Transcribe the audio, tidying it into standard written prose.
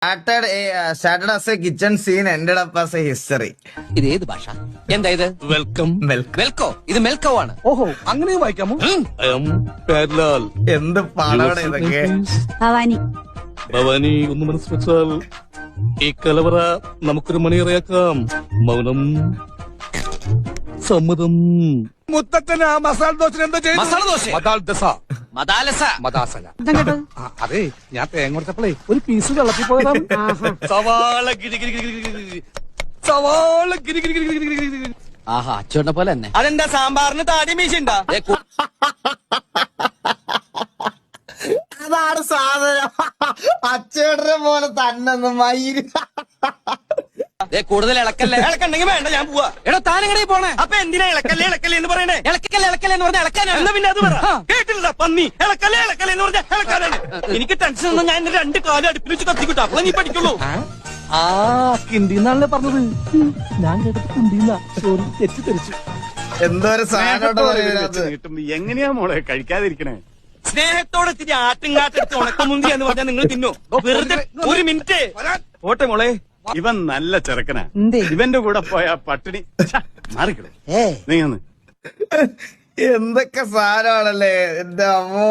Started as a kitchen scene, ended up as a history. ഇത് ഏത് ഭാഷ? എന്താ ഇത്? വെൽക്കം. വെൽക്കോ? ഇത് മെൽക്കോ ആണ്. ഓഹോ, അങ്ങനെയും വായിക്കാമോ? പേർലാൽ. എന്ത് പാടവിടെ ഇതൊക്കെ. ഭവാനി. ഭവാനി, ഒന്ന് മനസ്സ് വെച്ചാൽ ഈ കലവറ നമുക്കൊരു മണിയറയാക്കാം. മൗനം, സമ്മതം. മുത്തച്ഛന് ആ മസാല ദോശ എന്താ ചെയ്യുന്നത്? മസാല ദോശ? മദാലസ. മദാസല. അതെ, ഞാൻ തേങ്ങ കൊടുത്തപ്പോഴേ ഒരു പീസ് വെള്ളത്തിൽ പോയതാണ്. സവാള ഗിരി ഗിരി ഗിരി ഗിരി ഗിരി. സവാള ഗിരി ഗിരി ഗിരി ഗിരി ഗിരി ഗിരി. ആഹാ, അച്ചോണ്ട പോലെ തന്നെ. അതെന്താ സാമ്പാറിന് താടി മീശുണ്ടാ? അതാണ് സാധനം. അച്ചേടനെ പോലെ തന്നെ മയിര്. കൂടുതൽ ഇളക്കല്ലേ. ഇളക്കണ്ടെങ്കിൽ വേണ്ട, ഞാൻ പോവാ. എടോ, താനെങ്ങനെ പോണേ? അപ്പൊ എന്തിനാ ഇളക്കല്ലേ ഇളക്കല്ലേ എന്ന് പറയണേ? ഇളക്കല്ലേ എന്ന് പറഞ്ഞാൽ ഇളക്കാനാണ്. എന്നാ പിന്നെ അത് പറ. കേട്ടില്ല പന്നി. ഇളക്കല്ലേ ഇളക്കല്ലേ എന്ന് പറഞ്ഞാൽ ഇളക്കാനാണ്. എനിക്ക് ടെൻഷൻ ഒന്നും ഞാൻ എന്റെ 2 കാലും അടുപ്പിൽ വെച്ച് കത്തിക്കിട്ടാ. അപ്പൊ നീ പഠിക്കുള്ളൂ. ആ കിണ്ടിന്നാണല്ലേ പറഞ്ഞത്? ഞാൻ കേട്ടത് കുണ്ടിന്ന. സോറി, തെറ്റിദ്ധരിച്ചു. എന്തോരം സാധനം. എങ്ങനെയാ മോളെ കഴിക്കാതിരിക്കണേ? സ്നേഹത്തോടെ ഇത്തിരി ആട്ടുംകാട്ടെടുത്ത് ഉണക്കമുന്തി എന്ന് പറഞ്ഞാൽ നിങ്ങൾ തിന്നോ? വെറുതെ ഒരു മിനിറ്റ് ഓട്ടെ മോളെ. ഇവൻ നല്ല ചെറുക്കനാ. ഇവന്റെ കൂടെ പോയ പട്ടിണി മാറിക്കിടും. നീ ഒന്ന് എന്തൊക്കെ സാധനമാണല്ലേ എന്റെ അമ്മോ.